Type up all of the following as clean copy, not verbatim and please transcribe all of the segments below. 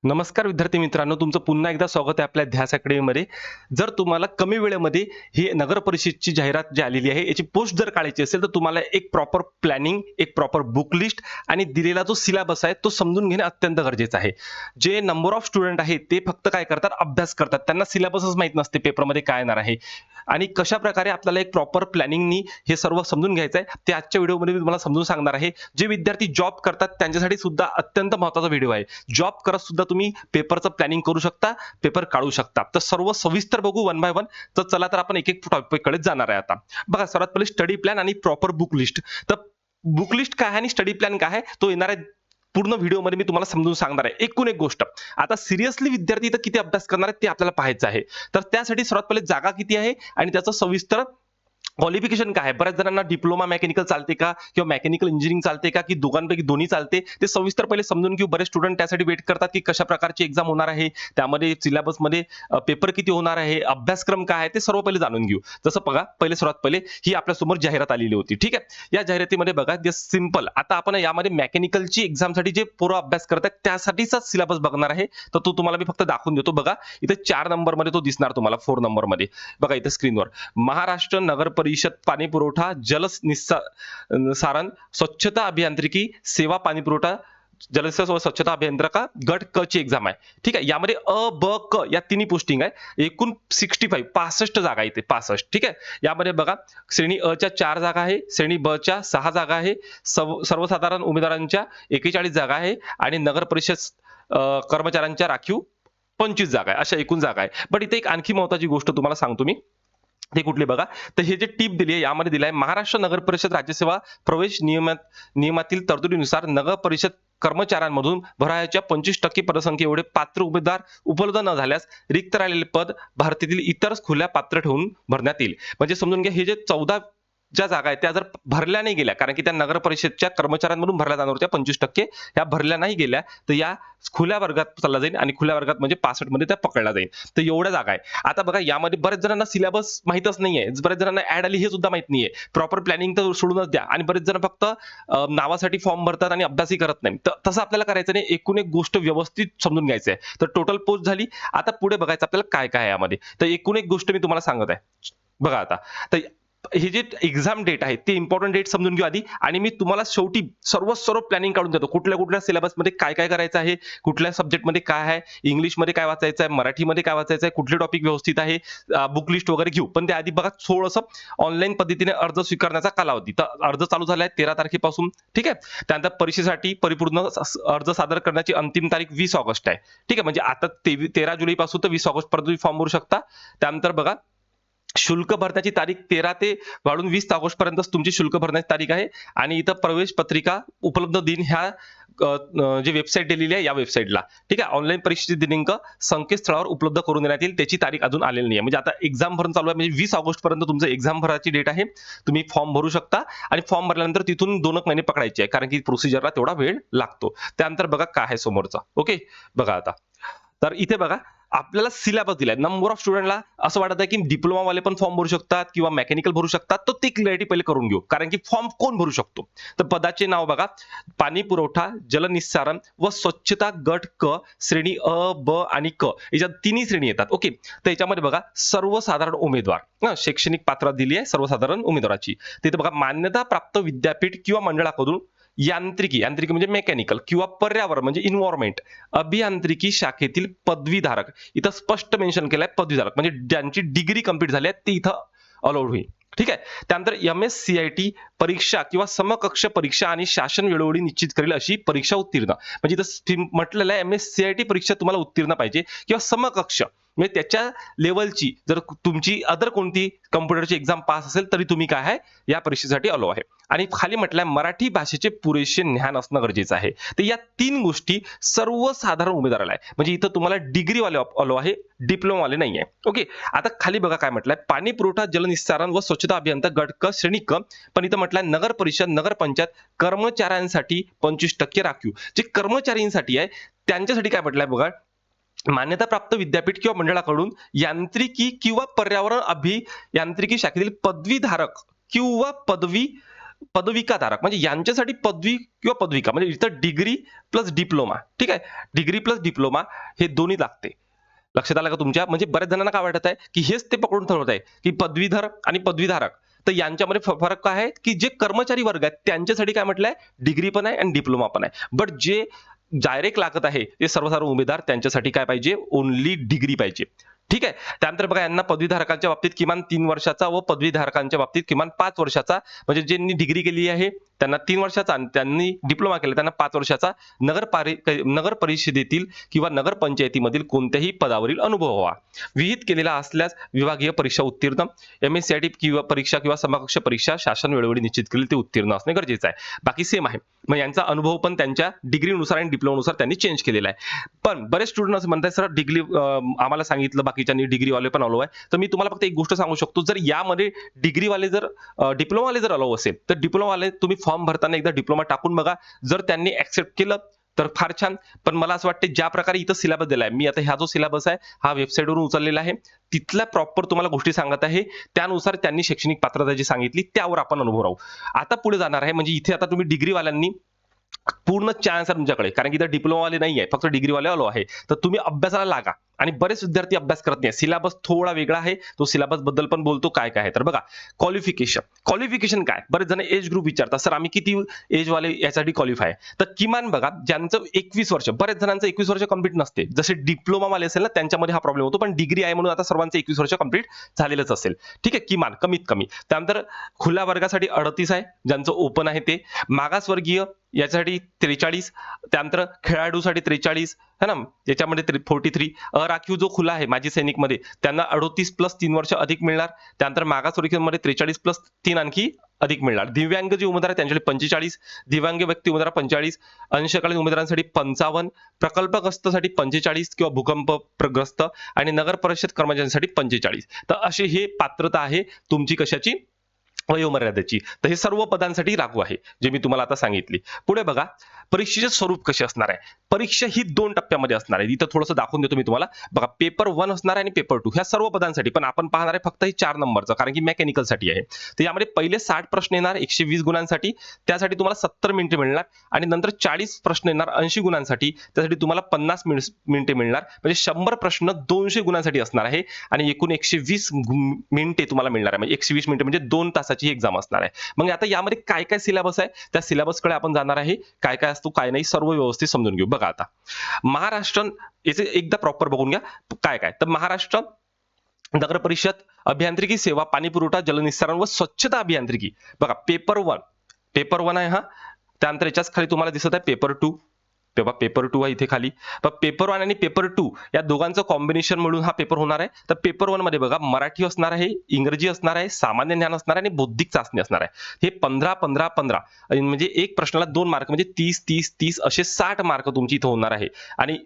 नमस्कार विद्यार्थी मित्रांनो, तुमचं पुन्हा एकदा स्वागत आहे आपल्या ध्यास अकॅडमीमध्ये. जर तुम्हाला कमी वेळेमध्ये ही नगर परिषदची जाहिरात जी आलेली आहे, याची पोस्ट जर काढायची असेल, तर तुम्हाला एक प्रॉपर प्लॅनिंग, एक प्रॉपर बुक लिस्ट आणि दिलेला जो सिलेबस आहे, तो समजून घेणे अत्यंत गरजेचं आहे. जे नंबर ऑफ स्टुडंट आहेत, ते फक्त काय करतात, अभ्यास करतात. त्यांना सिलेबसच माहीत नसते पेपरमध्ये काय येणार आहे आणि कशाप्रकारे आपल्याला एक प्रॉपर प्लॅनिंगनी हे सर्व समजून घ्यायचं आहे, ते आजच्या व्हिडिओमध्ये मी तुम्हाला समजून सांगणार आहे. जे विद्यार्थी जॉब करतात, त्यांच्यासाठी सुद्धा अत्यंत महत्त्वाचा व्हिडिओ आहे. जॉब करत सुद्धा तुम्ही पेपरचं प्लॅनिंग करू शकता, पेपर काढू शकता. तर सर्व सविस्तर बघू वन बाय वन. तर चला तर आपण एक-एक टॉपिककडे जाणार आहे आता. बघा, सर्वात पहिले स्टडी प्लॅन आणि प्रॉपर बुक लिस्ट. तर बुक लिस्ट काय आहे आणि स्टडी प्लॅन काय आहे, तो येणाऱ्या पूर्ण व्हिडिओमध्ये मी तुम्हाला समजून सांगणार आहे. एकूण एक गोष्ट. आता सिरियसली विद्यार्थी इथं किती अभ्यास करणार आहेत, ते आपल्याला पाहायचं आहे. तर त्यासाठी सर्वात पहिले जागा किती आहे आणि त्याचं सविस्तर क्वालिफिकेशन काय आहे. बऱ्याच जणांना डिप्लोमा मेकॅनिकल चालते का किंवा मेकॅनिकल इंजिनिअरिंग चालते का, की दोघांपैकी दोन्ही चालते, ते सविस्तर पहिले समजून घेऊ. बरेच स्टुडंट त्यासाठी वेट करतात की कशा प्रकारची एक्झाम होणार आहे, त्यामध्ये सिलेबसमध्ये पेपर किती होणार आहे, अभ्यासक्रम काय आहे, ते सर्व पहिले जाणून घेऊ. जसं बघा, सर्वात पहिले ही आपल्यासमोर जाहिरात आलेली होती. ठीक आहे. या जाहिरातीमध्ये बघा, जस्ट सिंपल. आता आपण यामध्ये मेकॅनिकलची एक्झामसाठी जे पोरं अभ्यास करतात त्यासाठीचा सिलेबस बघणार आहे. तर तो तुम्हाला मी फक्त दाखवून देतो. बघा, इथे 4 नंबरमध्ये तो दिसणार तुम्हाला, 4 नंबरमध्ये. बघा इथे स्क्रीनवर. महाराष्ट्र नगर परिषद पाणी पुरवठा सारण स्वच्छता अभियांत्रिकी सेवा पाणी पुरवठा जलसेवा व स्वच्छता अभियंत्रिका गट क ची एक्झाम आहे. ठीक आहे. यामध्ये अ, ब, क या तिन्ही पोस्टिंग आहे. एकूण 65 जागा इथे 65. ठीक आहे. यामध्ये बघा, श्रेणी अ च्या 4 जागा आहे, श्रेणी ब च्या 6 जागा आहे, सर्वसाधारण उमेदवारांच्या 41 जागा आहे आणि नगर परिषद कर्मचाऱ्यांच्या राखीव 25 जागा आहे. अशा एकूण जागा आहे. पण इथे एक आणखी महत्त्वाची गोष्ट तुम्हाला सांगतो मी. ते कुठली बघा, तर हे जे टिप दिली आहे यामध्ये दिलं आहे, महाराष्ट्र नगर परिषद राज्यसेवा प्रवेश नियमातील तरतुदीनुसार नगर परिषद कर्मचाऱ्यांमधून भरायच्या 25% पदसंख्ये एवढे पात्र उमेदवार उपलब्ध न झाल्यास रिक्त राहिलेले पद भारतातील इतर खुल्या पात्र ठेवून भरण्यात येईल. म्हणजे समजून घ्या, हे जे 14 ज्या जागा आहेत त्या जर भरल्या नाही गेल्या, कारण की त्या नगर परिषदच्या कर्मचाऱ्यांमधून भरल्या जाणार होत्या 25%, ह्या भरल्या नाही गेल्या, तर या खुल्या वर्गात चालला जाईल आणि खुल्या वर्गात म्हणजे 65 मध्ये त्या पकडल्या जाईल. तर एवढ्या जागा आहे. आता बघा, यामध्ये बरेच जणांना सिलेबस माहीतच नाहीये, बरेच जणांना ऍड आली हे सुद्धा माहित नाहीये. प्रॉपर प्लॅनिंग तर सोडूनच द्या आणि बरेच जण फक्त नावासाठी फॉर्म भरतात आणि अभ्यासही करत नाही. तर तसं आपल्याला करायचं नाही. एकूण एक गोष्ट व्यवस्थित समजून घ्यायचं आहे. तर टोटल पोस्ट झाली. आता पुढे बघायचं आपल्याला काय काय आहे यामध्ये. तर एकूण एक गोष्ट मी तुम्हाला सांगत आहे. बघा आता, तर हे जे एक्झाम डेट आहे ते इम्पॉर्टंट डेट समजून घेऊ आधी आणि मी तुम्हाला शेवटी सर्व प्लॅनिंग काढून देतो. कुठल्या सिलेबसमध्ये काय काय करायचं आहे, कुठल्या सब्जेक्टमध्ये काय आहे, इंग्लिशमध्ये काय वाचायचं आहे, मराठीमध्ये काय वाचायचं आहे, कुठले टॉपिक व्यवस्थित आहे, बुक लिस्ट वगैरे घेऊ. पण त्याआधी बघा, थोडंसं ऑनलाईन पद्धतीने अर्ज स्वीकारण्याचा कालावधी. तर अर्ज चालू झाला आहे 13 तारखेपासून. ठीक आहे. त्यानंतर परीक्षेसाठी परिपूर्ण अर्ज सादर करण्याची अंतिम तारीख 20 ऑगस्ट आहे. ठीक आहे. म्हणजे आता 13 जुलैपासून तर 20 ऑगस्ट पर्यंत फॉर्म भरू शकता. त्यानंतर बघा, शुल्क भरण्याची तारीख 13 ते वाढून 20 ऑगस्ट पर्यंत तुमची शुल्क भरण्याची तारीख आहे आणि इथं प्रवेश पत्रिका उपलब्ध दिन ह्या जे वेबसाईट दिलेली आहे या वेबसाईटला. ठीक आहे. ऑनलाईन परीक्षेचे दिनांक संकेतस्थळावर उपलब्ध करून देण्यात येईल. त्याची तारीख अजून आलेली नाही. म्हणजे आता एक्झाम भरून चालू आहे, म्हणजे 20 ऑगस्ट पर्यंत तुमचं एक्झाम भरायची डेट आहे. तुम्ही फॉर्म भरू शकता आणि फॉर्म भरल्यानंतर तिथून 2 महिने पकडायचे आहे, कारण की प्रोसिजरला तेवढा वेळ लागतो. त्यानंतर बघा काय आहे समोरचा. ओके. बघा आता, तर इथे बघा, आपल्याला सिलेबस दिलाय. नंबर ऑफ स्टुडंटला असं वाटत आहे की डिप्लोमा वाले पण फॉर्म भरू शकतात किंवा मेकॅनिकल भरू शकतात. तर ती क्लॅरिटी पहिले करून घेऊ, कारण की फॉर्म कोण भरू शकतो. तर पदाचे नाव बघा, पाणी पुरवठा, जलनिस्सारण व स्वच्छता गट क, श्रेणी अ, ब आणि क, याच्यात तिन्ही श्रेणी येतात. ओके. तर याच्यामध्ये बघा, सर्वसाधारण उमेदवार, शैक्षणिक पात्रता दिली आहे सर्वसाधारण उमेदवाराची. तिथे बघा, मान्यता प्राप्त विद्यापीठ किंवा मंडळाकडून यांत्रिकी म्हणजे मेकॅनिकल किंवा पर्यावरण म्हणजे इन्व्हायरमेंट अभियांत्रिकी शाखेतील पदवीधारक, इथं स्पष्ट मेन्शन केलंय पदवीधारक, म्हणजे ज्यांची डिग्री कंप्लीट झाली आहे ती इथं अलाउड होईल. ठीक आहे. त्यानंतर MSCIT परीक्षा किंवा समकक्ष परीक्षा आणि शासन वेळोवेळी निश्चित करेल अशी परीक्षा उत्तीर्ण, म्हणजे इथं म्हटलेलं आहे MSCIT परीक्षा तुम्हाला उत्तीर्ण पाहिजे किंवा समकक्ष, म्हणजे त्याच्या लेवलची जर तुमची अदर कोणती कम्प्युटरची एक्झाम पास असेल तरी तुम्ही काय आहे या परीक्षेसाठी अलो आहे. आणि खाली म्हटलंय मराठी भाषेचे पुरेसे ज्ञान असणं गरजेचं आहे. तर या 3 गोष्टी सर्वसाधारण उमेदवाराला आहे. म्हणजे इथं तुम्हाला डिग्री वाले अलो आहे, डिप्लोमा वाले नाही आहे. ओके. आता खाली बघा काय म्हटलंय, पाणी पुरवठा जलनिस्सारण व स्वच्छता अभियंता गट क श्रेणी क, पण इथं म्हटलंय नगर परिषद नगरपंचायत कर्मचाऱ्यांसाठी 25% राखीव. जे कर्मचाऱ्यांसाठी आहे त्यांच्यासाठी काय म्हटलंय बघा, मान्यताप्राप्त विद्यापीठ किंवा मंडळाकडून यांत्रिकी किंवा पर्यावरण अभियांत्रिकी शाखेतील पदवीधारक किंवा पदवी पदविकाधारक म्हणजे यांच्यासाठी पदवी किंवा पदविका म्हणजे इथं डिग्री प्लस डिप्लोमा. ठीक आहे, डिग्री प्लस डिप्लोमा हे दोन्ही लागते. लक्षात आलं का तुमच्या? म्हणजे बऱ्याच जणांना काय वाटत आहे, की हेच ते पकडून ठरवत आहे, की पदवीधर आणि पदवीधारक. तर यांच्यामध्ये फरक काय आहे, की जे कर्मचारी वर्ग आहेत त्यांच्यासाठी काय म्हटलंय, डिग्री पण आहे आणि डिप्लोमा पण आहे. बट जे डायरेक्ट लागत आहे, ते सर्वसाधारण उमेदवार त्यांच्यासाठी काय पाहिजे, ओन्ली डिग्री पाहिजे. ठीक आहे. त्यानंतर बघा यांना पदवीधारकांच्या बाबतीत किमान 3 वर्षाचा व पदवीधारकांच्या बाबतीत किमान 5 वर्षाचा म्हणजे ज्यांनी डिग्री केली आहे त्यांना 3 वर्षाचा आणि त्यांनी डिप्लोमा केला त्यांना 5 वर्षाचा नगर परिषदेतील किंवा नगर पंचायतीमधील कोणत्याही पदावरील अनुभव हवा. विहित केलेला असल्यास विभागीय परीक्षा उत्तीर्ण, एमएससीआयटी किंवा परीक्षा किंवा समकक्ष परीक्षा शासन वेळोवेळी निश्चित केली ते उत्तीर्ण असणे गरजेचं आहे. बाकी सेम आहे. मग यांचा अनुभव पण त्यांच्या डिग्रीनुसार आणि डिप्लोमानुसार त्यांनी चेंज केलेला आहे. पण बरेच स्टुडंट असं म्हणतात सर डिग्री आम्हाला सांगितलं बाकीच्यांनी डिग्रीवाले पण अलाव आहे. तर मी तुम्हाला फक्त एक गोष्ट सांगू शकतो जर यामध्ये डिग्रीवाले जर डिप्लोमावाले जर अलाव असेल तर डिप्लोमावाले तुम्ही फॉर्म भरताना एकदा डिप्लोमा टाकून बघा. जर त्यांनी ऍक्सेप्ट केलं तर फार छान. पण मला असं वाटतं ज्या प्रकारे इथं सिलेबस दिलाय मी आता हा जो सिलेबस आहे हा वेबसाईटवरून उचललेला आहे. तिथल्या प्रॉपर तुम्हाला गोष्टी सांगत आहे. त्यानुसार त्यांनी शैक्षणिक पात्रता जी सांगितली त्यावर आपण अनुभव राहू. आता पुढे जाणार आहे म्हणजे इथे आता तुम्ही डिग्रीवाल्यांनी पूर्ण चान्स आहे तुमच्याकडे कारण की इथं डिप्लोमावाले नाही आहे फक्त डिग्रीवाले आलो आहे. तर तुम्ही अभ्यासाला लागा आणि बरेच विद्यार्थी अभ्यास करत नाही. सिलेबस थोडा वेगळा आहे. तो सिलेबस बद्दल पण बोलतो काय काय आहे. तर बघा क्वालिफिकेशन काय? बरेच जण एज ग्रुप विचारतात सर आम्ही किती एज वाले यासाठी क्वालिफाय तर किमान बघा ज्यांचं 21 वर्ष बरेच जणांचं 21 वर्ष कंप्लीट नसते. जसे डिप्लोमा वाले असेल ना त्यांच्यामध्ये हा प्रॉब्लेम होतो पण डिग्री आहे म्हणून आता सर्वांचं 21 वर्ष कंप्लीट झालेलंच असेल. ठीक आहे किमान कमीत कमी. त्यानंतर खुल्या वर्गासाठी 38 आहे ज्यांचं ओपन आहे ते. मागासवर्गीय यासाठी 43. त्यानंतर खेळाडूसाठी 43 है ना याच्यामध्ये 43. अराखीव जो खुला आहे माजी सैनिक मध्ये त्यांना 38 प्लस 3 वर्ष अधिक मिळणार. त्यानंतर मागासवर्गीयांमध्ये 43 प्लस 3 आणखी अधिक मिळणार. दिव्यांग जे उमेदवार आहेत त्यांच्यासाठी 45. दिव्यांग व्यक्ती उमेदवार 45. अंशकालीन उमेदवारांसाठी 55. प्रकल्पग्रस्तासाठी 45 किंवा भूकंपग्रस्त आणि नगर परिषद कर्मचाऱ्यांसाठी 45. तर अशी हे पात्रता आहे तुमची कशाची वयोमर्यादेची. तर हे सर्व पदांसाठी लागू आहे जे मी तुम्हाला आता सांगितली. पुढे बघा परीक्षेचे स्वरूप कसे असणार आहे. परीक्षा ही 2 टप्प्यामध्ये असणार आहे. इथं थोडंसं दाखवून देतो मी तुम्हाला. बघा पेपर 1 असणार आहे आणि पेपर 2 ह्या सर्व पदांसाठी पण आपण पाहणार आहे फक्त हे 4 नंबरचं कारण की मेकॅनिकलसाठी आहे. तर यामध्ये पहिले 60 प्रश्न येणार 120 गुणांसाठी त्यासाठी तुम्हाला 70 मिनिटे मिळणार आणि नंतर 40 प्रश्न येणार 80 गुणांसाठी त्यासाठी तुम्हाला 50 मिनिटे मिळणार म्हणजे 100 प्रश्न 200 गुणांसाठी असणार आहे आणि एकूण 120 मिनिटे तुम्हाला मिळणार आहे. म्हणजे 120 मिनिटे म्हणजे 2 तासाची एक्झाम असणार आहे. मग आता यामध्ये काय काय सिलेबस आहे त्या सिलेबसकडे आपण जाणार आहे. काय काय असतो काय नाही सर्व व्यवस्थित समजून घेऊ. बघा आता महाराष्ट्र याचे एकदा प्रॉपर बघून घ्या काय काय. तर महाराष्ट्र नगर परिषद अभियांत्रिकी सेवा पाणी पुरवठा जलनिस्सारण व स्वच्छता अभियांत्रिकी. बघा पेपर 1 आहे हा. त्यानंतर याच्याच खाली तुम्हाला दिसत आहे पेपर 2. तेव्हा पेपर 2 आहे इथे खाली. पेपर 1 आणि पेपर 2 या दोघांचं कॉम्बिनेशन मिळून हा पेपर होणार आहे. तर पेपर 1 मध्ये बघा मराठी असणार आहे, इंग्रजी असणार आहे, सामान्य ज्ञान असणार आहे आणि बौद्धिक चाचणी असणार आहे. हे 15 15 15 म्हणजे एक प्रश्नाला 2 मार्क म्हणजे 30 30 30 असे 60 मार्क तुमची इथे होणार आहे आणि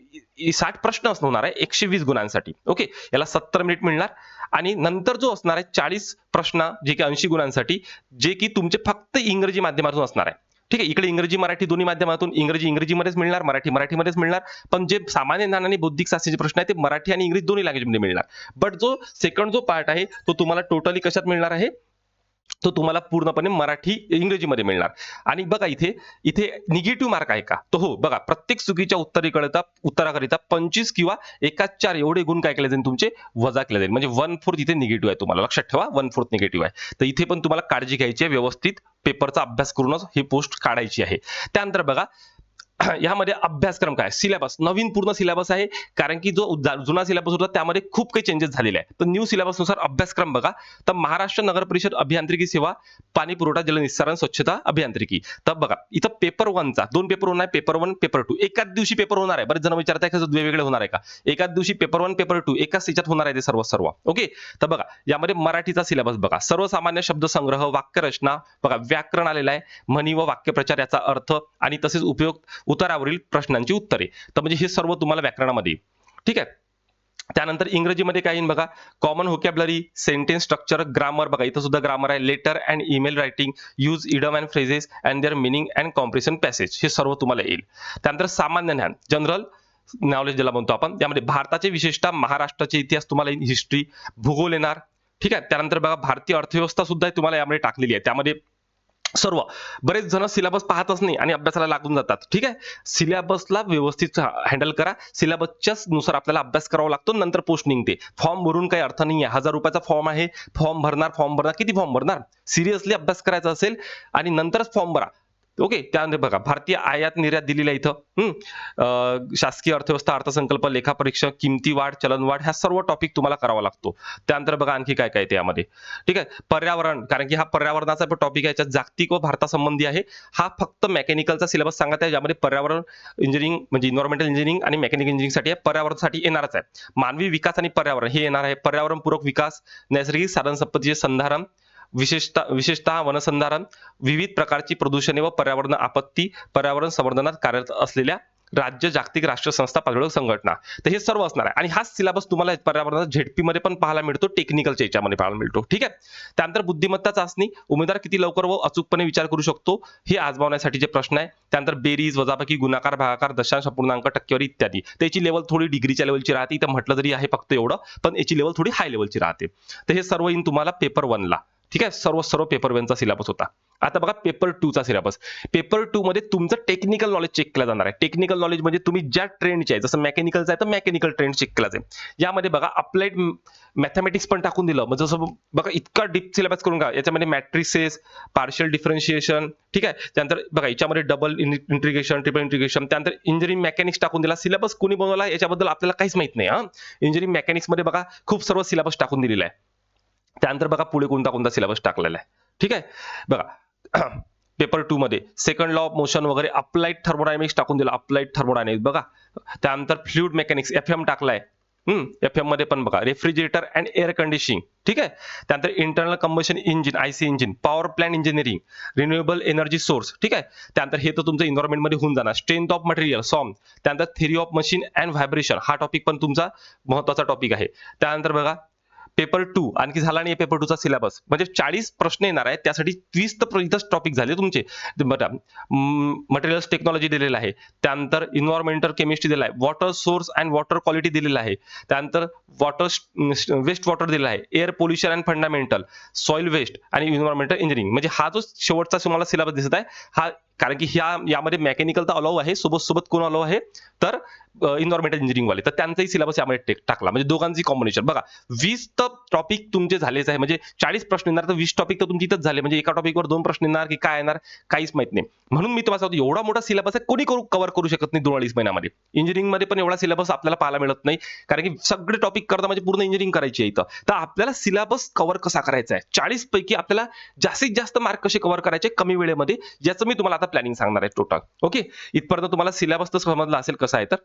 60 प्रश्न असं होणार आहे 120 गुणांसाठी. ओके याला 70 मिनिट मिळणार आणि नंतर जो असणार आहे 40 प्रश्न जे की 80 गुणांसाठी जे की तुमचे फक्त इंग्रजी माध्यमातून असणार आहे. ठीक आहे इकडे इंग्रजी मराठी दोन्ही माध्यमातून इंग्रजीमध्येच मिळणार मराठीमध्येच मिळणार. पण जे सामान्य ज्ञान आणि बौद्धिक चाचणीचे प्रश्न आहेत ते मराठी आणि इंग्रजी दोन्ही लँग्वेजमध्ये मिळणार. बट जो सेकंड जो पार्ट आहे तो तुम्हाला टोटली कशात मिळणार आहे तो तुम्हाला पूर्णपणे मराठी इंग्रजीमध्ये मिळणार. आणि बघा इथे इथे निगेटिव्ह मार्क आहे का तो हो बघा प्रत्येक चुकीच्या उत्तराकरिता 25 किंवा 1/4 एवढे गुण काय केले जाईल तुमचे वजा केले जाईल. म्हणजे 1/4 इथे निगेटिव्ह आहे. तुम्हाला लक्षात ठेवा 1/4 निगेटिव्ह आहे. तर इथे पण तुम्हाला काळजी घ्यायची आहे व्यवस्थित पेपरचा अभ्यास करूनच ही पोस्ट काढायची आहे. त्यानंतर बघा यामध्ये अभ्यासक्रम काय सिलेबस नवीन पूर्ण सिलेबस आहे कारण की जो जुना सिलेबस होता त्यामध्ये खूप काही चेंजेस झालेले आहे. तर न्यू सिलेबसनुसार अभ्यासक्रम बघा. तर महाराष्ट्र नगर परिषद अभियांत्रिकी सेवा पाणी पुरवठा जलनिस्सारण स्वच्छता अभियांत्रिकी. तर बघा इथं पेपर 1 चा 2 पेपर होणार आहे पेपर 1 पेपर 2 एकाच दिवशी पेपर होणार आहे. बरेच जण विचारताय का वेगवेगळे होणार आहे का एकाच दिवशी पेपर 1 पेपर 2 एकाच त्याच्यात होणार आहे ते सर्व. ओके तर बघा यामध्ये मराठीचा सिलेबस बघा सर्वसामान्य शब्दसंग्रह वाक्यरचना बघा व्याकरण आलेलं आहे म्हणी व वाक्यप्रचार याचा अर्थ आणि तसेच उपयोग उतारावरील प्रश्नांची उत्तरे. तर म्हणजे हे सर्व तुम्हाला व्याकरणामध्ये ठीक आहे. त्यानंतर इंग्रजीमध्ये काय येईल बघा common vocabulary sentence structure grammar बघा इथं सुद्धा ग्रामर आहे letter and email writing use idiom and phrases and their meaning and comprehension passage हे सर्व तुम्हाला येईल. त्यानंतर सामान्य ज्ञान जनरल नॉलेज ज्याला म्हणतो आपण त्यामध्ये भारताचे विशेषतः महाराष्ट्राचे इतिहास तुम्हाला हिस्ट्री भूगोल येणार. ठीक आहे त्यानंतर बघा भारतीय अर्थव्यवस्था सुद्धा तुम्हाला यामध्ये टाकलेली आहे. त्यामध्ये सर्व. बरेच जण सिलेबस पाहतच नाही आणि अभ्यासाला लागून जातात. ठीक आहे. सिलेबसला व्यवस्थित हँडल करा. सिलेबसच्याच नुसार आपल्याला अभ्यास करावा लागतो. नंतर पोस्ट निघते. फॉर्म भरून काही अर्थ नाहीये. ₹1000 फॉर्म आहे. फॉर्म भरणार. किती फॉर्म भरणार? सिरियसली अभ्यास करायचा असेल आणि नंतरच फॉर्म भरा. ओके. त्यानंतर बघा भारतीय आयात निर्यात दिलेली आहे इथं. शासकीय अर्थव्यवस्था, अर्थसंकल्प, लेखापरीक्षक, किमती वाढ, चलनवाढ ह्या सर्व टॉपिक तुम्हाला करावा लागतो. त्यानंतर बघा आणखी काय काय आहे त्यामध्ये. ठीक आहे. पर्यावरण, कारण की हा पर्यावरणाचा टॉपिक आहे, याच्यात जागतिक व भारतासंबंधी आहे. हा फक्त मेकॅनिकलचा सिलेबस सांगत आहे, ज्यामध्ये पर्यावरण इंजिनिअरिंग म्हणजे इन्व्हायरमेंटल इंजिनिअरिंग आणि मेकॅनिकल इंजिनिअरिंगसाठी आहे. पर्यावरणासाठी येणारच आहे. मानवी विकास आणि पर्यावरण हे येणार आहे. पर्यावरणपूरक विकास, नैसर्गिक साधनसंपत्तीचे संधारण, विशेषतः वनसंधारण, विविध प्रकारची प्रदूषणे व पर्यावरण आपत्ती, पर्यावरण संवर्धनात कार्यरत असलेल्या राज्य, जागतिक, राष्ट्र संस्था, पातळीवर संघटना. तर हे सर्व असणार आहे आणि हाच सिलेबस तुम्हाला पर्यावरणात झेडपी मध्ये पण पाहायला मिळतो, टेक्निकलच्या याच्यामध्ये पाहायला मिळतो. ठीक आहे. त्यानंतर बुद्धिमत्ता चाचणी, उमेदवार किती लवकर व अचूकपणे विचार करू शकतो हे आजमावण्यासाठीचे प्रश्न आहे. त्यानंतर बेरीज, वजाबाकी, गुणाकार, भागाकार, दशांश, अपूर्णांक, टक्केवारी इत्यादी. त्याची लेवल थोडी डिग्रीच्या लेवलची राहते. इथं म्हटलं जरी आहे फक्त एवढं, पण याची लेवल थोडी हाय लेवलची राहते. तर हे सर्व येईन तुम्हाला पेपर 1 ला. ठीक आहे. सर्व सर्व पेपर 1 चा सिलेबस होता. आता बघा पेपर 2 चा सिलेबस. पेपर 2 मध्ये तुमचं टेक्निकल नॉलेज चेक केलं जाणार आहे. टेक्निकल नॉलेज म्हणजे तुम्ही ज्या ट्रेंडचे आहे, जसं मेकॅनिकलचं आहे तर मेकॅनिकल ट्रेंड चेक केला जाईल. यामध्ये बघा अप्लाइड मॅथमॅटिक्स पण टाकून दिलं. म्हणजे जसं बघा इतका डीप सिलेबस करून का याच्यामध्ये मॅट्रिसेस, पार्शियल डिफरन्शिएशन, ठीक आहे. त्यानंतर बघा याच्यामध्ये डबल इंटिग्रेशन, ट्रिपल इंटिग्रेशन, त्यानंतर इंजिनिअरिंग मेकॅनिक्स टाकून दिला. सिलेबस कोणी बनवला याच्याबद्दल आपल्याला काहीच माहित नाही. इंजिनिअरिंग मेकॅनिक्स मध्ये बघा खूप सर्व सिलेबस टाकून दिलेला आहे. त्यानंतर बघा पुढे कोणता कोणता सिलेबस टाकलेला आहे. ठीक आहे. बघा पेपर 2 मध्ये सेकंड लॉ ऑफ मोशन वगैरे, अप्लाइड थर्मोडायनेमिक्स टाकून दिला. अप्लाइड थर्मोडायनेमिक्स बघा. त्यानंतर फ्लुइड मेकॅनिक्स एफएम टाकलाय. एफएम मध्ये पण बघा रेफ्रिजरेटर अँड एअर कंडिशनिंग. ठीक आहे. त्यानंतर internal combustion engine, IC engine, power plant engineering, renewable energy source. ठीक आहे. त्यानंतर हे तर तुमचं एन्व्हायरमेंट मध्ये होऊन जाणार. स्ट्रेंथ ऑफ मटेरियल, सॉम. त्यानंतर theory of machine and vibration, हा टॉपिक पण तुमचा महत्वाचा टॉपिक आहे. त्यानंतर बघा पेपर 2 आणखी झाला नाही पेपर 2 चा सिलेबस. म्हणजे 40 प्रश्न येणार आहेत. त्यासाठी 30 तर इथंच टॉपिक झाले तुमचे. मटेरियल्स टेक्नॉलॉजी दिलेलं आहे. त्यानंतर इन्व्हायरमेंटल केमिस्ट्री दिलेला आहे. Water source and water quality दिलेला आहे. त्यानंतर वॉटर वेस्ट वॉटर दिलेला आहे. Air pollution and fundamental, soil waste आणि इन्व्हायरमेंटल इंजिनिअरिंग. म्हणजे हा जो शेवटचा तुम्हाला सिलेबस दिसत आहे हा, कारण की यामध्ये मेकॅनिकल तर अलाउ आहे, सोबत सोबत कोण अलाउ आहे तर इन्व्हायरमेंटल इंजिनिअरिंग वाले, तर त्यांचाही सिलेबस यामध्ये टाकला. म्हणजे दोघांची कॉम्बिनेशन बघा. 20 तर टॉपिक तुमचे झालेच आहे. म्हणजे 40 प्रश्न येणार तर 20 टॉपिक तर तुमचे इथंच झाले. म्हणजे एका टॉपिकवर 2 प्रश्न येणार की काय येणार काहीच माहित नाही. म्हणून मी तुम्हाला सांगतो एवढा मोठा सिलेबस आहे, कोणी कव्हर करू शकत नाही 2-2.5 महिन्यामध्ये. इंजिनिअरिंग मध्ये पण एवढा सिलेबस आपल्याला पाहायला मिळत नाही, कारण की सगळे टॉपिक करता म्हणजे पूर्ण इंजिनिअरिंग करायची आहे इथं. तर आपल्याला सिलेबस कव्हर कसा करायचा आहे, 40 पैकी आपल्याला जास्तीत जास्त मार्क कसे कव्हर करायचे कमी वेळेमध्ये, याचं मी तुम्हाला आता प्लॅनिंग सांगणार आहे टोटल. ओके. इथपर्यंत तुम्हाला सिलेबस तर समजला असेल कसा आहे. तर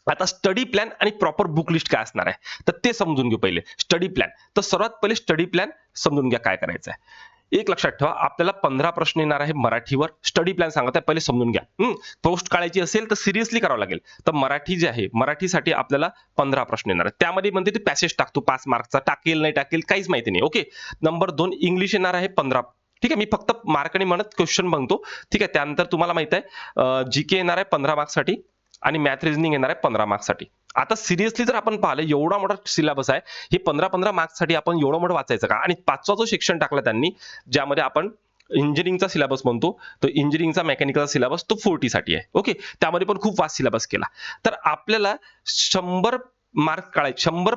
आता स्टडी प्लॅन आणि प्रॉपर बुक लिस्ट काय असणार आहे तर ते समजून घेऊ पहिले. स्टडी प्लॅन, तर सर्वात पहिले स्टडी प्लॅन समजून घ्या काय करायचं आहे. एक लक्षात ठेवा, आपल्याला 15 प्रश्न येणार आहे मराठीवर. स्टडी प्लॅन सांगत आहे, पहिले समजून घ्या. पोस्ट काढायची असेल तर सिरियसली करावं लागेल. तर मराठी जे आहे, मराठीसाठी आपल्याला 15 प्रश्न येणार आहेत. त्यामध्ये म्हणते ते पॅसेज टाकतो 5 मार्कचा, टाकेल नाही टाकेल काहीच माहिती नाही. ओके. नंबर 2 इंग्लिश येणार आहे 15. ठीक आहे. मी फक्त मार्कने म्हणत क्वेश्चन बनतो. ठीक आहे. त्यानंतर तुम्हाला माहित आहे जीके येणार आहे 15 मार्क्ससाठी आणि मॅथ रिझनिंग येणार आहे 15 मार्क्ससाठी. आता सिरियसली जर आपण पाहिलं एवढा मोठा सिलेबस आहे, हे 15-15 मार्क्ससाठी आपण एवढं मोठं वाचायचं का? आणि 5वा जो सेक्शन टाकला त्यांनी, ज्यामध्ये आपण इंजिनिअरिंगचा सिलेबस म्हणतो, तो इंजिनिअरिंगचा मेकॅनिकलचा सिलेबस तो 40 साठी आहे. ओके. त्यामध्ये पण खूप वास्ट सिलेबस केला. तर आपल्याला 100 मार्क काढायचे, 100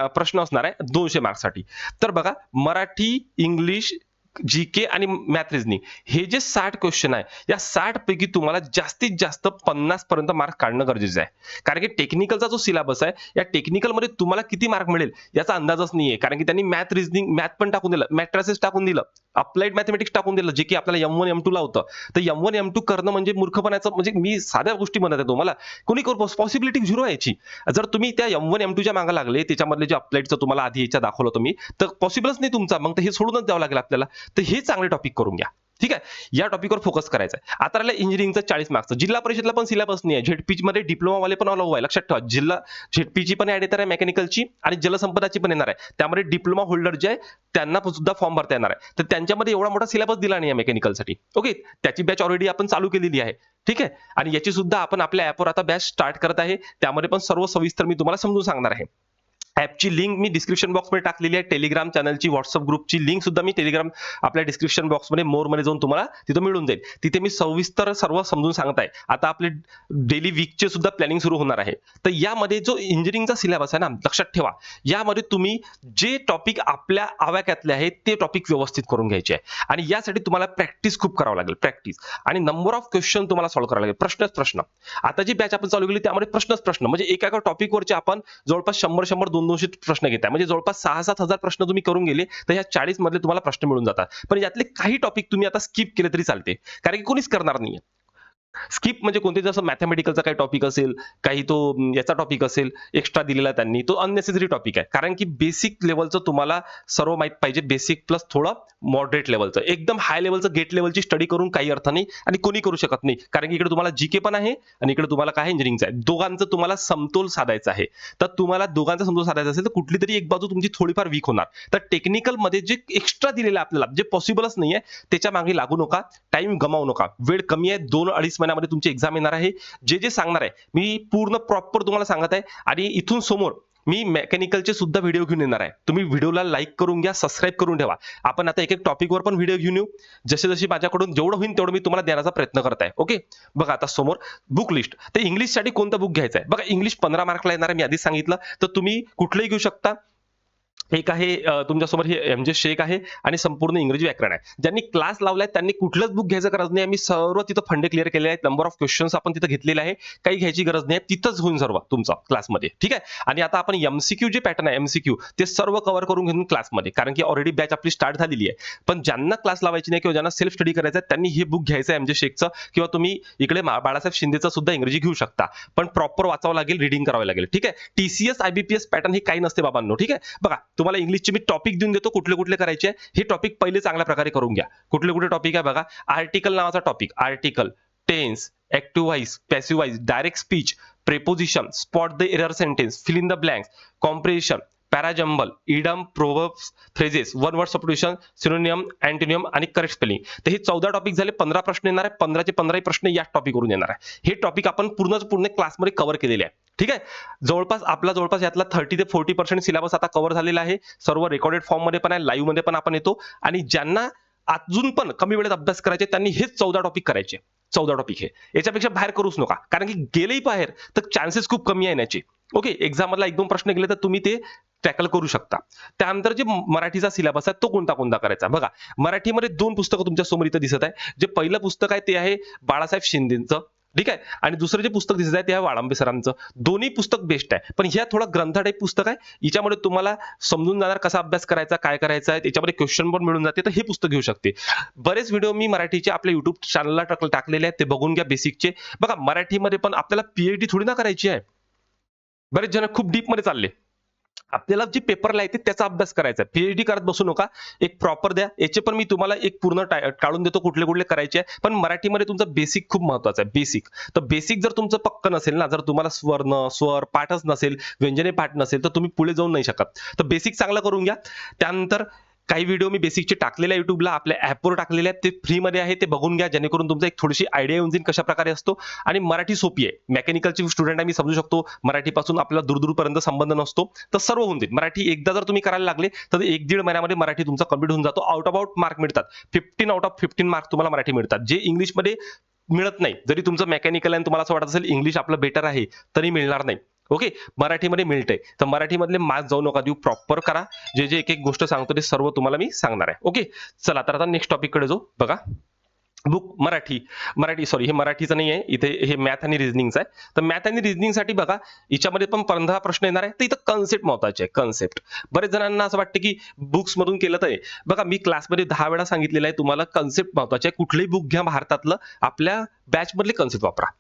प्रश्न असणार आहे 200 मार्क्ससाठी. तर बघा मराठी, इंग्लिश, जीके आणि मॅथ रिझनिंग हे जे 60 क्वेश्चन आहे, या 60 पैकी तुम्हाला जास्तीत जास्त 50 पर्यंत मार्क काढणं गरजेचं आहे. कारण की टेक्निकलचा जो सिलेबस आहे, या टेक्निकलमध्ये तुम्हाला किती मार्क मिळेल याचा अंदाजच नाहीये. कारण की त्यांनी मॅथ रिझनिंग, मॅथ पण टाकून दिलं, मॅट्रिसेस टाकून दिलं, अप्लाइड मॅथमॅटिक्स टाकून दिलं, जे की आपल्याला M1 M2 ला होतं. तर M1 M2 करणं म्हणजे मूर्खपणाचं, म्हणजे मी साध्या गोष्टी म्हणत आहे तुम्हाला, कोणी करू, पॉसिबिलिटी झिरो आहे याची. जर तुम्ही त्या M1 M2 च्या मागे लागले, त्याच्यामधले जे अप्लाइडचं तुम्हाला आधी याच्या दाखवलं तुम्ही, तर पॉसिबलच नाही तुमचा, मग तर हे सोडूनच द्यावं लागेल आपल्याला. तर हे चांगले टॉपिक करून घ्या. ठीक आहे. या टॉपिकवर फोकस करायचा आहे. आता राहिलं इंजिनिअरिंगचं 40 मार्क्सचं. जिल्हा परिषदला पण सिलेबस नाही आहे. झेडपी मध्ये डिप्लोमा वाले पण अलाउ आहे. लक्षात ठेवा, जिल्हा झेडपीची पण ऍड येणार आहे मेकॅनिकलची, आणि जलसंपदाची पण येणार आहे. त्यामध्ये डिप्लोमा होल्डर जे आहे त्यांना सुद्धा फॉर्म भरता येणार आहे. तर त्यांच्यामध्ये एवढा मोठा सिलेबस दिला नाही आहे मेकॅनिकलसाठी. ओके. त्याची बॅच ऑलरेडी आपण चालू केलेली आहे. ठीक आहे. आणि याची सुद्धा आपण आपल्या ऍपवर आता बॅच स्टार्ट करत आहे. त्यामध्ये पण सर्व सविस्तर मी तुम्हाला समजून सांगणार आहे. ॲपची लिंक मी डिस्क्रिप्शन बॉक्समध्ये टाकलेली आहे. टेलिग्राम चॅनलची, व्हॉट्सअप ग्रुपची लिंक सुद्धा मी टेलिग्राम आपल्या डिस्क्रिप्शन बॉक्समध्ये मोरमध्ये जाऊन तुम्हाला तिथं मिळून जाईल. तिथे मी सविस्तर सर्व समजून सांगत आहे. आता आपले डेली वीकचे सुद्धा प्लॅनिंग सुरू होणार आहे. तर यामध्ये जो इंजिनिअरिंगचा सिलेबस आहे ना, लक्षात ठेवा, यामध्ये तुम्ही जे टॉपिक आपल्या आवाक्यातले आहेत ते टॉपिक व्यवस्थित करून घ्यायचे आहे आणि यासाठी तुम्हाला प्रॅक्टिस खूप करावं लागेल, प्रॅक्टिस. आणि नंबर ऑफ क्वेश्चन तुम्हाला सॉल्व्ह करावे लागेल, प्रश्नच प्रश्न. आता जी बॅच आपण चालू केली त्यामध्ये प्रश्नच प्रश्न, म्हणजे एका टॉपिकवरचे आपण जवळपास 100 200 प्रश्न घेताय, म्हणजे जवळपास 6-7 हजार प्रश्न तुम्ही करून गेले तर ह्या 40 मधले तुम्हाला प्रश्न मिळून जातात. पण यातले काही टॉपिक तुम्ही आता स्किप केले तरी चालते, कारण की कोणीच करणार नाहीये. स्किप म्हणजे कोणते, जसं मॅथमॅटिकलचा काही टॉपिक असेल, काही तो याचा टॉपिक असेल एक्स्ट्रा दिलेला त्यांनी, तो अननेसेसरी टॉपिक आहे. कारण की बेसिक लेवलचं तुम्हाला सर्व माहित पाहिजे, बेसिक प्लस थोडं मॉडरेट लेवलचं. एकदम हाय लेवलचं गेट लेवलची स्टडी करून काही अर्थ नाही आणि कोणी करू शकत नाही, कारण की इकडे तुम्हाला जीके पण आहे आणि इकडे तुम्हाला काय इंजिनिअरिंगचं आहे. दोघांचं तुम्हाला समतोल साधायचा आहे. तर तुम्हाला दोघांचा समतोल साधायचा असेल तर कुठली तरी एक बाजू तुमची थोडीफार वीक होणार. तर टेक्निकलमध्ये जे एक्स्ट्रा दिलेलं आहे आपल्याला, जे पॉसिबलच नाहीये, त्याच्या मागे लागू नका, टाइम गमावू नका. वेळ कमी आहे, 2-2.5 महिन्यामध्ये तुमची एक्झाम येणार आहे. जे सांगणार आहे मी पूर्ण प्रॉपर तुम्हाला सांगत आहे आणि इथून समोर मी मेकॅनिकलचे सुद्धा व्हिडिओ घेऊन येणार आहे. तुम्ही व्हिडिओला लाईक करून घ्या, सबस्क्राईब करून ठेवा. आपण आता एक टॉपिकवर पण व्हिडिओ घेऊन येऊ. जशी माझ्याकडून जेवढं होईल तेवढं मी तुम्हाला देण्याचा प्रयत्न करत आहे. ओके, बघा आता समोर बुक लिस्ट. तर इंग्लिशसाठी कोणता बुक घ्यायचा आहे बघा. इंग्लिश 15 मार्कला येणार आहे, मी आधीच सांगितलं. तर तुम्ही कुठलंही घेऊ शकता. एक आहे तुमच्यासमोर हे एम.जे. शेख आहे आणि संपूर्ण इंग्रजी व्याकरण आहे. ज्यांनी क्लास लावलाय त्यांनी कुठलंच बुक घ्यायचं गरज नाही. आम्ही सर्व तिथं फंडे क्लिअर केलेले आहेत. नंबर ऑफ क्वेश्चन्स आपण तिथं घेतलेले आहे. काही घ्यायची गरज नाही, तिथंच होऊन सर्व तुमचा क्लासमध्ये. ठीक आहे. आणि आता आपण एमसीक्यू जे पॅटर्न आहे, एमसीक्यू ते सर्व कव्हर करून घेऊन क्लासमध्ये, कारण की ऑलरेडी बॅच आपली स्टार्ट झालेली आहे. पण ज्यांना क्लास लावायची नाही किंवा ज्यांना सेल्फ स्टडी करायचं आहे त्यांनी हे बुक घ्यायचं आहे एम.जे. शेखचं, किंवा तुम्ही इकडे बाळासाहेब शिंदेचं सुद्धा इंग्रजी घेऊ शकता. पण प्रॉपर वाचावं लागेल, रिडिंग करावं लागेल. ठीक आहे. टीसीएस आयबीपीएस पॅटर्न हे काही नसते बाबांनो. ठीक आहे. बघा तुम्हाला इंग्लिशचे मी टॉपिक देऊन देतो, कुठले कुठले करायचे. हे टॉपिक पहिले चांगल्या प्रकारे करून घ्या. कुठले कुठले टॉपिक आहे बघा. आर्टिकल नावाचा topic, article, tense, active voice, passive voice, direct speech, preposition, spot the error sentence, fill in the blanks, comprehension, parajumble, idiom, proverbs, phrases, one word substitution, synonym, antonym आणि करेक्ट स्पेलिंग. तर हे 14 topic झाले. 15 प्रश्न येणार आहे. 15चे 15 प्रश्न या टॉपिकवरून येणार आहे. हे टॉपिक आपण पूर्ण क्लासमध्ये कव्हर केलेले आहे. ठीक आहे. जवळपास यातला 30 ते 40% सिलेबस आता कव्हर झालेला आहे. सर्व रेकॉर्डेड फॉर्म मध्ये पण आहे, लाईव्ह मध्ये पण आपण येतो. आणि ज्यांना अजून पण कमी वेळेत अभ्यास करायचे त्यांनी हेच 14 टॉपिक करायचे. 14 टॉपिक हे, याच्यापेक्षा बाहेर करूच नका, कारण की गेलेही बाहेर तर चान्सेस खूप कमी आहे येण्याचे. ओके, एक्झाम मधला 1-2 प्रश्न गेले तर तुम्ही ते टॅकल करू शकता. त्यानंतर जे मराठीचा सिलेबस आहे तो कोणता करायचा बघा. मराठीमध्ये 2 पुस्तकं तुमच्या समोर इथं दिसत आहे. जे पहिलं पुस्तक आहे ते आहे बाळासाहेब शिंदेचं. ठीक आहे. आणि दुसरं जे पुस्तक दिसत आहे ते आहे वाळंबे सरांचं. दोन्ही पुस्तक बेस्ट आहे, पण ह्या थोडा ग्रंथ टाईप पुस्तक आहे. याच्यामध्ये तुम्हाला समजून जाणार कसा अभ्यास करायचा, काय करायचा आहे, त्याच्यामध्ये क्वेश्चन पण मिळून जाते. तर हे पुस्तक घेऊ शकते. बरेच व्हिडिओ मी मराठीचे आपल्या युट्यूब चॅनलला टाकलेले आहेत, ते बघून घ्या बेसिकचे. बघा मराठीमध्ये पण आपल्याला पीएचडी थोडी ना करायची आहे. बरेच जण खूप डीप मध्ये चालले. आपल्याला जे पेपरला येते त्याचा अभ्यास करायचा आहे. पीएचडी करत बसू नका. एक प्रॉपर द्या. याचे पण मी तुम्हाला एक पूर्ण काढून देतो कुठले कुठले करायचे आहे. पण मराठीमध्ये तुमचं बेसिक खूप महत्वाचं आहे. बेसिक. तर बेसिक जर तुमचं पक्क नसेल ना, जर तुम्हाला स्वर पाठच नसेल, व्यंजने पाठ नसेल, तर तुम्ही पुढे जाऊन नाही शकत. तर बेसिक चांगलं करून घ्या. त्यानंतर काही व्हिडिओ मी बेसिकचे टाकलेले आहे युट्यूबला, आपल्या ऍपवर टाकलेले आहेत. ते फ्रीमध्ये आहे, ते बघून घ्या, जेणेकरून तुमचा एक थोडीशी आयडिया येऊन जाईल कशा प्रकारे असतो. आणि मराठी सोपी आहे. मेकॅनिकलची स्टुडंट आहे, मी समजू शकतो. मराठीपासून आपल्याला दूरपर्यंत संबंध नसतो, तर सर्व होऊन जाईल. मराठी एकदा जर तुम्ही करायला लागले तर 1-1.5 महिन्यामध्ये मराठी तुमचा कंप्लीट होऊन जातो. आउट मार्क मिळतात. 15 आउट ऑफ 15 मार्क तुम्हाला मराठी मिळतात, जे इंग्लिशमध्ये मिळत नाही. जरी तुमचं मेकॅनिकल आहे तुम्हाला असं वाटत असेल इंग्लिश आपलं बेटर आहे, तरी मिळणार नाही. ओके, मराठीमध्ये मिळतंय. तर मराठीमधले मार्क्स जाऊ नका देऊ, प्रॉपर करा. जे एक गोष्ट सांगतो ते सर्व तुम्हाला मी सांगणार आहे. ओके, चला तर आता नेक्स्ट टॉपिक कडे जाऊ. बघा बुक मराठी सॉरी, हे मराठीचं नाही आहे, इथे हे मॅथ आणि रिझनिंगचं आहे. तर मॅथ आणि रिझनिंगसाठी बघा याच्यामध्ये पण 15 प्रश्न येणार आहे. तर इथं कन्सेप्ट महत्वाचे आहे. कन्सेप्ट बरेच जणांना असं वाटतं की बुक्स मधून केलं तर बघा, मी क्लासमध्ये 10 वेळा सांगितलेलं आहे तुम्हाला, कन्सेप्ट महत्वाचे आहे. कुठलेही बुक घ्या भारतातलं, आपल्या बॅच मधले कन्सेप्ट वापरा.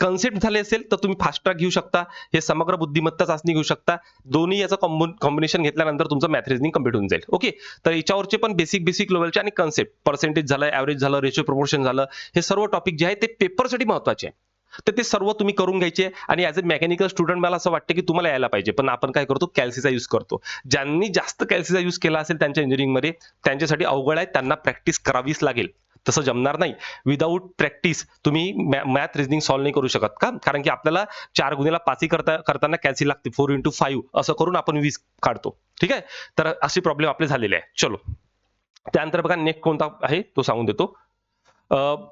कन्सेप्ट झाले असेल तर तुम्ही फास्ट ट्रॅक घेऊ शकता. हे समग्र बुद्धिमत्ता चाचणी घेऊ शकता. दोन्ही याचं कॉम्बिनेशन घेतल्यानंतर तुमचं मॅथ रिझनिंग कम्प्लीट होऊन जाईल. ओके, तर याच्यावरचे पण बेसिक लेवलचे आणि कन्सेप्ट, पर्सेंटेज झालं, ऍव्हरेज झालं, रेशिओ प्रपोर्शन झालं, हे सर्व टॉपिक जे आहे ते पेपरसाठी महत्वाचे आहे. तर ते सर्व तुम्ही करून घ्यायचे. आणि ऍज अ मेकॅनिकल स्टुडंट मला असं वाटतं की तुम्हाला यायला पाहिजे, पण आपण काय करतो, कॅल्सीचा यूज करतो. ज्यांनी जास्त कॅल्सीचा यूज केला असेल त्यांच्या इंजिनिअरिंगमध्ये, त्यांच्यासाठी अवघड आहे, त्यांना प्रॅक्टिस करावीच लागेल. तसं जमणार नाही. विदाऊट प्रॅक्टिस तुम्ही मॅथ रिझनिंग सॉल्व्ह नाही करू शकत का? कारण की आपल्याला 4 गुणिले 5 करताना कॅल्सी लागते. 4 × 5 असं करून आपण 20 काढतो. ठीक आहे. तर अशी प्रॉब्लेम आपले झालेले आहे. चलो. त्यानंतर बघा नेक्स्ट कोणता आहे तो सांगून देतो.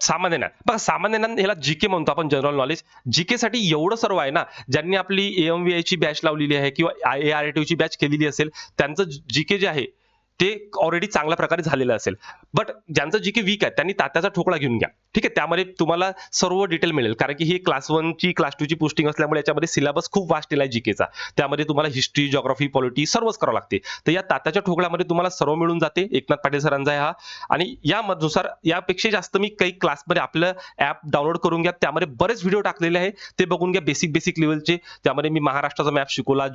सामान्य ज्ञान. बघा सामान्य ज्ञान ह्याला जीके म्हणतो आपण, जनरल नॉलेज. जीके साठी एवढं सर्व आहे ना, ज्यांनी आपली एएमव्हीआयची बॅच लावलेली आहे किंवा एआरटीची बॅच केलेली असेल, त्यांचं जीके जे आहे ते ऑलरेडी चांगल्या प्रकारे झालेलं असेल. बट ज्यांचं जीके वीक आहे त्यांनी तात्याचा ठोकळा घेऊन घ्या. ठीक आहे. त्यामध्ये तुम्हाला सर्व डिटेल मिळेल. कारण की ही क्लास 1 ची क्लास 2 ची पोस्टिंग असल्यामुळे याच्यामध्ये सिलेबस खूप वास्ट आहे जीकेचा. त्यामध्ये तुम्हाला हिस्ट्री, जिओग्राफी, पॉलिटी सर्वच करावं लागते. तर या तात्याच्या ठोकळ्यामध्ये तुम्हाला सर्व मिळून जाते. एकनाथ पाटील सरांचा आहे हा. आणि यानुसार यापेक्षा जास्त मी काही क्लासमध्ये आपलं ॲप डाउनलोड करून घ्या. त्यामध्ये बरेच व्हिडिओ टाकलेले आहे. ते बघून घ्या बेसिक लेव्हलचे. त्यामध्ये मी महाराष्ट्राचा मॅप शिकवला,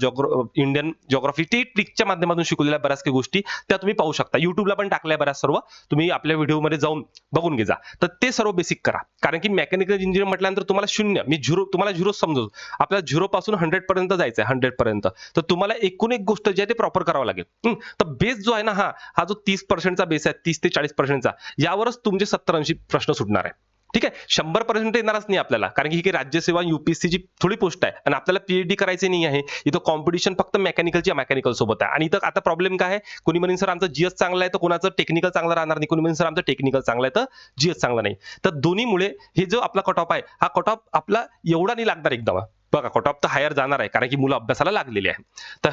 इंडियन जिओग्राफी ती ट्रिकच्या माध्यमातून शिकवलेल्या बऱ्याच काही गोष्टी त्या तुम्ही पाहू शकता. YouTubeला पण टाकल्या बऱ्याच सर्व. तुम्ही आपल्या व्हिडिओमध्ये जाऊन बघून घ्या. तर ते सर्व बेसिक करा. कारण की मेकॅनिकल इंजिनिअर म्हटल्यानंतर तुम्हाला 0 मी 0 तुम्हाला 0 समजू. आपल्याला 0 पासून 100 पर्यंत जायचं आहे. 100 पर्यंत. तर तुम्हाला एकूण एक गोष्ट जी आहे ते प्रॉपर करावं लागेल. तर बेस जो आहे ना हा जो 30% चा बेस आहे, 30 ते 40% चा, यावरच तुमचे 70-80 प्रश्न सुटणार आहे. ठीक आहे. 100% येणारच नाही आपल्याला. कारण की ही राज्यसेवा यूपीएससीची थोडी पोस्ट आहे आणि आपल्याला पीएचडी करायची नाही आहे. इथं कॉम्पिटिशन फक्त मेकॅनिकल सोबत आहे. आणि इथं आता प्रॉब्लेम काय आहे, कोणी म्हणेन सर आमचं जीएस चांगलं आहे तर कोणाचं टेक्निकल चांगलं राहणार नाही. कोणी म्हणेन सर आमचं टेक्निकल चांगलं आहे तर जीएस चांगलं नाही. तर दोन्हीमुळे हे जो आपला कट ऑफ आहे, हा कट ऑफ आपला एवढा नाही लागणार एकदम. बघा कट ऑफ तर हायर जाणार आहे कारण की मुलं अभ्यासाला लागलेली आहे. तर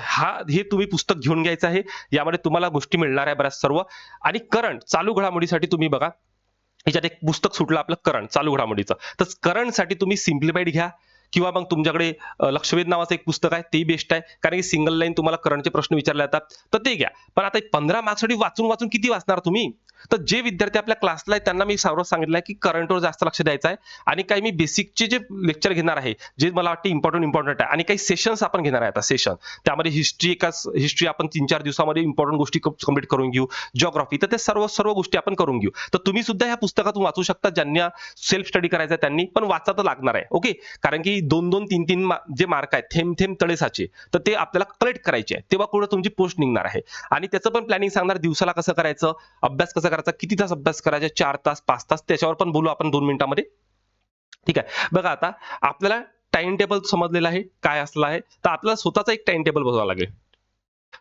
हे तुम्ही पुस्तक घेऊन घ्यायचं आहे. यामध्ये तुम्हाला गोष्टी मिळणार आहे बऱ्याच सर्व. आणि करंट चालू घडामोडीसाठी तुम्ही बघा, ह्याच्यात एक पुस्तक सुटलं आपलं करंट चालू घडामोडीचं. तर करंटसाठी तुम्ही सिम्प्लिफाईड घ्या किंवा मग तुमच्याकडे लक्षवेध नावाचं एक पुस्तक आहे, ते बेस्ट आहे. कारण की सिंगल लाईन तुम्हाला करंटचे प्रश्न विचारले जातात, तर ते घ्या. पण आता 15 मार्क्ससाठी वाचून किती वाचणार तुम्ही? तर जे विद्यार्थी आपल्या क्लासला आहेत त्यांना मी सर्व सांगितलं आहे की करंटवर जास्त लक्ष द्यायचं आहे. आणि काही मी बेसिकचे जे लेक्चर घेणार आहे, जे मला वाटते इम्पॉर्टंट आहे. आणि काही सेशन्स आपण घेणार आहे आता सेशन. त्यामध्ये हिस्ट्री आपण 3-4 दिवसामध्ये इम्पॉर्टंट गोष्टी कंप्लीट करून घेऊ. जिओग्राफी, तर ते सर्व गोष्टी आपण करून घेऊ. तर तुम्ही सुद्धा ह्या पुस्तकातून वाचू शकता. ज्यांना सेल्फ स्टडी करायचा आहे त्यांनी पण वाचा तर लागणार आहे. ओके. कारण की 2-2, 3-3 जे मार्क आहेत, थेंब तळे साचे, तर ते आपल्याला कलेक्ट करायचे आहे. तेव्हा कुठे तुमची पोस्ट निघणार आहे. आणि त्याचं पण प्लॅनिंग सांगणार, दिवसाला कसं करायचं, अभ्यास कसा करायचा, किती तास अभ्यास करायचा, 4 तास, 5 तास, त्याच्यावर पण बोलू आपण 2 मिनिटांमध्ये. ठीक आहे. बघा आता आपल्याला टाइम टेबल समजलेला आहे काय असलं आहे. तर आपल्याला स्वतःचा एक टाइम टेबल बनवावा लागेल.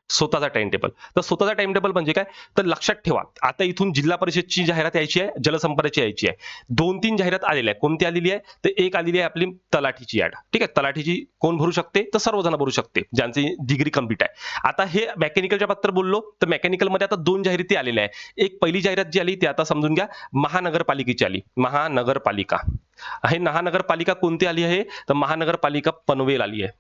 स्वतःचा टाइम टेबल. तर स्वतःचा टाइम टेबल म्हणजे काय, तर लक्षात ठेवा आता इथून जिल्हा परिषदची जाहिरात यायची आहे, जलसंपदाची यायची आहे. 2-3 जाहिरात आलेल्या आहे. कोणती आलेली आहे, तर एक आलेली आहे आपली तलाठीची ऍड. ठीक आहे. तलाठीची कोण भरू शकते, तर सर्वजण भरू शकते ज्यांची डिग्री कंप्लीट आहे. आता हे मेकॅनिकलच्या बाबतीत बोललो, तर मेकॅनिकलमध्ये आता 2 जाहिराती आलेल्या आहे. एक पहिली जाहिरात जी आली ती आता समजून घ्या, महानगरपालिकेची आली. महानगरपालिका. हे महानगरपालिका कोणती आली आहे, तर महानगरपालिका पनवेल आली आहे.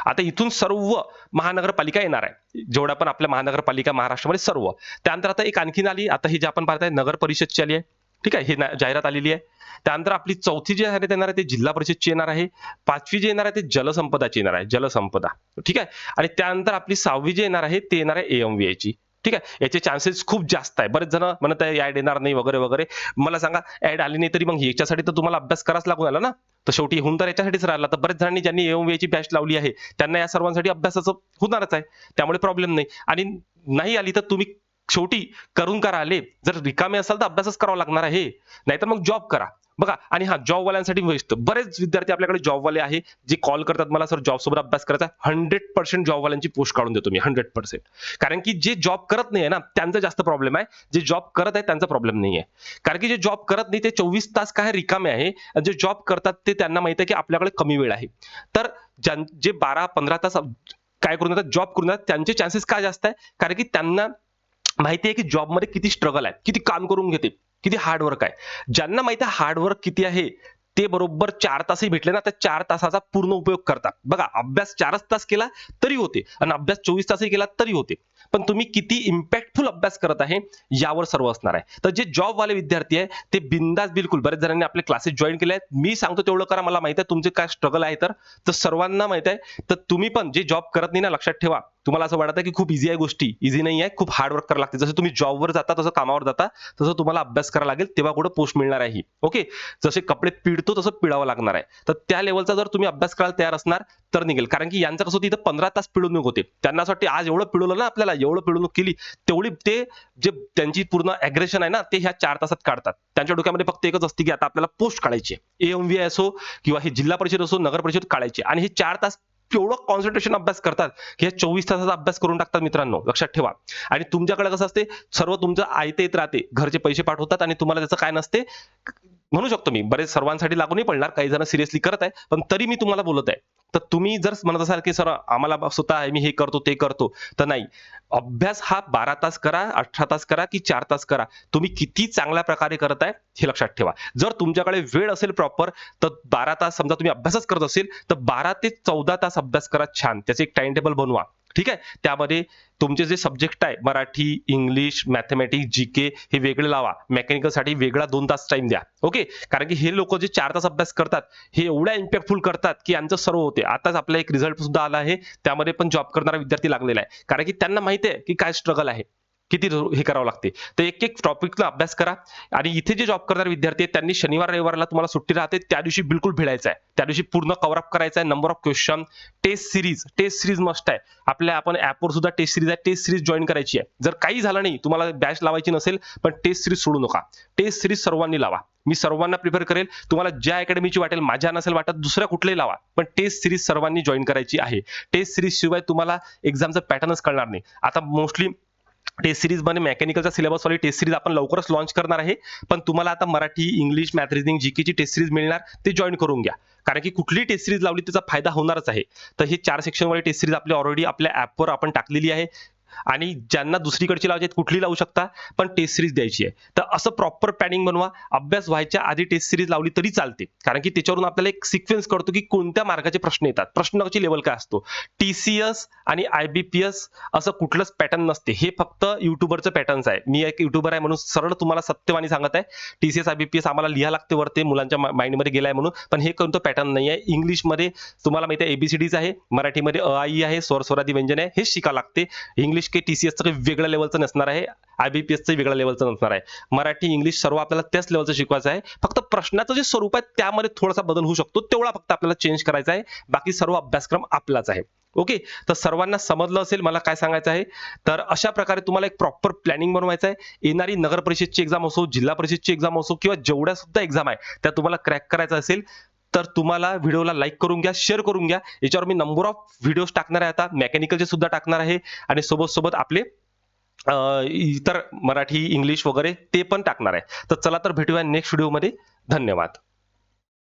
आता इथून सर्व महानगरपालिका येणार आहे, जेवढ्या पण आपल्या महानगरपालिका महाराष्ट्रामध्ये सर्व. त्यानंतर आता एक आणखीन आली, आता ही जी आपण पाहताय नगर परिषदची आली आहे. ठीक आहे. ही जाहिरात आलेली आहे. त्यानंतर आपली चौथी जी जाहिरात येणार आहे ते जिल्हा परिषदची येणार आहे. 5वी जी येणार आहे ते जलसंपदाची येणार आहे, जलसंपदा. ठीक आहे. आणि त्यानंतर आपली 6वी जी येणार आहे ते येणार आहे एएमव्हीआयची. ठीक आहे. याचे चान्सेस खूप जास्त आहे. बरेच जण म्हणत आहे ऍड येणार नाही वगैरे. मला सांगा, ऍड आली नाही तरी मग याच्यासाठी तर तुम्हाला अभ्यास करायच लागून आला ना. तर शेवटी होऊन तर याच्यासाठीच राहिला. तर बरेच जणांनी ज्यांनी एएमव्हीआयची बॅच लावली आहे त्यांना या सर्वांसाठी अभ्यासाचं होणारच आहे. त्यामुळे प्रॉब्लेम नाही. आणि नाही आली तर तुम्ही शेवटी करून का राहिले, जर रिकामे असाल तर अभ्यासच करावा लागणार आहे. नाहीतर मग जॉब करा. बघा. आणि हा जॉबवाल्यांसाठी बेस्ट. बरेच विद्यार्थी आपल्याकडे जॉबवाले आहे जे कॉल करतात मला, सर जॉब सोबत अभ्यास करायचा. 100% जॉबवाल्यांची पोस्ट काढून देतो मी. 100%. कारण की जे जॉब करत नाही ना त्यांचा जास्त प्रॉब्लेम आहे. जे जॉब करत आहे त्यांचा प्रॉब्लेम नाही आहे. कारण की जे जॉब करत नाही ते 24 तास काय रिकामे आहे. जे जॉब करतात ते त्यांना माहित आहे की आपल्याकडे कमी वेळ आहे. तर जे 12-15 तास काय करून देतात, जॉब करून देतात, त्यांचे चान्सेस काय जास्त आहे, कारण की त्यांना माहिती आहे की जॉबमध्ये किती स्ट्रगल आहे, किती काम करून घेते, किती हार्डवर्क आहे. ज्यांना माहिती आहे हार्डवर्क किती आहे, ते बरोबर 4 तासही भेटले ना, तर 4 तासाचा पूर्ण उपयोग करतात. बघा अभ्यास 4च तास केला तरी होते आणि अभ्यास 24 तासही केला तरी होते. पण तुम्ही किती इम्पॅक्टफुल अभ्यास करत आहे यावर सर्व असणार आहे. तर जे जॉबवाले विद्यार्थी आहे ते बिंदास बिलकुल, बरेच जणांनी आपले क्लासेस जॉईन केले आहेत. मी सांगतो तेवढं करा. मला माहिती आहे तुमचे काय स्ट्रगल आहे, तर सर्वांना माहिती आहे. तर तुम्ही पण जे जॉब करत नाही ना, लक्षात ठेवा तुम्हाला असं वाटतं की खूप इझी आहे गोष्टी, इझी नाही आहे, खूप हार्ड वर्क करावं लागते. जसं तुम्ही जॉबवर जाता, तसं कामावर जाता, तसं तुम्हाला अभ्यास करावा लागेल, तेव्हा कुठं पोस्ट मिळणार आहे ही. ओके. जसे कपडे पिळतो तसं पिळावं लागणार आहे. तर त्या लेव्हलचा जर तुम्ही अभ्यास करायला तयार असणार तर निघेल. कारण की यांचं कसं होतं, इथं 15 तास पिळवणूक होते. त्यांना असं वाटते आज एवढं पिळवलं ना आपल्याला, एवढं पिळवणूक केली, तेवढी ते जे त्यांची पूर्ण अग्रेशन आहे ना, ते ह्या 4 तासात काढतात. त्यांच्या डोक्यामध्ये फक्त एकच असते, की आता आपल्याला पोस्ट काढायची आहे. एएमव्ही असो किंवा हे जिल्हा परिषद असो, नगर परिषद काढायची आणि हे 4 तास एवढं कॉन्सन्ट्रेशन अभ्यास करतात, की हे 24 तासाचा अभ्यास करून टाकतात मित्रांनो, लक्षात ठेवा. आणि तुमच्याकडे कसं असते, सर्व तुमचं आयते येत राहते. घरचे पैसे पाठवतात आणि तुम्हाला त्याचं काय नसते. म्हणू शकतो मी, बरेच सर्वांसाठी लागू नाही पडणार, काही जण सिरियसली करत आहे, पण तरी मी तुम्हाला बोलत आहे. तर तुम्ही जर म्हणत असाल, की सर आम्हाला स्वतः आहे, मी हे करतो, ते करतो, तर नाही. अभ्यास हा 12 तास करा, 18 तास करा, की 4 तास करा. तुम्ही किती चांगल्या प्रकारे करत आहे, हे लक्षात ठेवा. जर तुमच्याकडे वेळ असेल प्रॉपर, तर 12 तास समजा तुम्ही अभ्यासच करत असेल, तर 12 ते 14 तास अभ्यास करा छान. त्याचे एक टाइम टेबल बनवा. ठीक आहे. त्यामध्ये तुमचे जे सब्जेक्ट आहे मराठी, इंग्लिश, मॅथेमॅटिक्स, जीके हे वेगळे लावा. मेकॅनिकलसाठी वेगळा 2 तास टाईम द्या. ओके. कारण की हे लोकं जे 4 तास अभ्यास करतात, हे एवढ्या इम्पॅक्टफुल करतात, की यांचं सर्व होते. आताच आपला एक रिझल्ट सुद्धा आला आहे. त्यामध्ये पण जॉब करणारा विद्यार्थी लागलेला आहे. कारण की त्यांना माहिती आहे, की काय स्ट्रगल आहे. किती हे करावं लागते. तर एक-एक टॉपिकला अभ्यास करा आणि इथे जे जॉब करणारे विद्यार्थी आहेत, त्यांनी शनिवार, रविवारला तुम्हाला सुट्टी राहते. त्या दिवशी बिलकुल भिडायचं आहे. त्या दिवशी पूर्ण कव्हर अप करायचं आहे. Number of question, test series must आहे. आपण ॲपवर सुद्धा टेस्ट सीरीज आहे. टेस्ट सीरीज जॉइन करायची आहे. जर काही झालं नाही, तुम्हाला बॅच लावायची नसेल, पण टेस्ट सीरीज सोडू नका. टेस्ट सीरीज सर्वांनी लावा. मी सर्वांना प्रिफर करेल. तुम्हाला ज्या अकॅडमीची वाटेल, माझ्या नसेल वाटत, दुसऱ्या कुठल्याही लावा. पण टेस्ट सीरीज सर्वांनी जॉइन करायची आहे. टेस्ट सीरीज शिवाय तुम्हाला एक्झामचा पॅटर्नच कळणार नाही. आता मोस्टली टेस्ट सीरीजमध्ये मेकॅनिकलचा सिलेबसवाली टेस्ट सीरीज आपण लवकरच लॉन्च करणार आहे. पण तुम्हाला आता मराठी, इंग्लिश, मॅथ, रिझनिंग, जीकेची टेस्ट सीरीज मिळणार. ते जॉइन करून घ्या. कारण की कुठलीही टेस्ट सीरीज लावली त्याचा फायदा होणारच आहे. तर ही 4 सेक्शनवाली टेस्ट सीरीज आपली ऑलरेडी आपल्या ॲपवर आपण टाकलेली आहे. आणि ज्यांना दुसरीकडची लावायची कुठली लावू शकता, पण टेस्ट सीरीज द्यायची आहे. तर असं प्रॉपर प्लॅनिंग बनवा. अभ्यास व्हायच्या आधी टेस्ट सीरीज लावली तरी चालते. कारण की त्याच्यावरून आपल्याला एक सिक्वेन्स कळतो, की कोणत्या मार्गाचे प्रश्न येतात. प्रश्नाची लेव्हल काय असतो. टीसीएस आणि आयबीपीएस असं कुठलंच पॅटर्न नसते. हे फक्त युट्यूबरचं पॅटर्न्स आहे. मी एक युट्यूबर आहे म्हणून सरळ तुम्हाला सत्यवाणी सांगत आहे. टीसीएस, आयबीपीएस आम्हाला लिहा लागते वरती मुलांच्या माइंडमध्ये गेलाय म्हणून, पण हे कोणतं पॅटर्न नाही आहे. इंग्लिशमध्ये तुम्हाला माहिती आहे एबीसीडीज आहे, मराठीमध्ये अ, आ, इ आहे, स्वर, स्वरादी व्यंजन आहे. हे शिकावं लागते. इंग्लिश के टीसीएसचं काही वेगळ्या लेवलचं नसणार आहे. आयबीपीएसचं वेगळ्या लेवलचं नसणार आहे. मराठी, इंग्लिश सर्व आपल्याला त्याच लेवलचं शिकवायचं आहे. फक्त प्रश्नाचं जे स्वरूप आहे त्यामध्ये थोडासा बदल होऊ शकतो. तेवढा फक्त आपल्याला चेंज करायचा आहे. बाकी सर्व अभ्यासक्रम आपलाच आहे. ओके. तर सर्वांना समजलं असेल मला काय सांगायचं आहे. तर अशा प्रकारे तुम्हाला एक प्रॉपर प्लॅनिंग बनवायचं आहे. येणारी नगर परिषदची एक्झाम असो, जिल्हा परिषदची एक्झाम असो किंवा जेवढ्या सुद्धा एक्झाम आहे त्या तुम्हाला क्रॅक करायचं असेल, तर तुम्हाला व्हिडिओला लाईक करून घ्या, शेअर करून घ्या. याच्यावर मी नंबर ऑफ व्हिडिओज टाकणार आहे आता. मेकॅनिकलचे सुद्धा टाकणार आहे आणि सोबत आपले इतर मराठी, इंग्लिश वगैरे ते पण टाकणार आहे. तर चला तर भेटूया नेक्स्ट व्हिडिओमध्ये. धन्यवाद.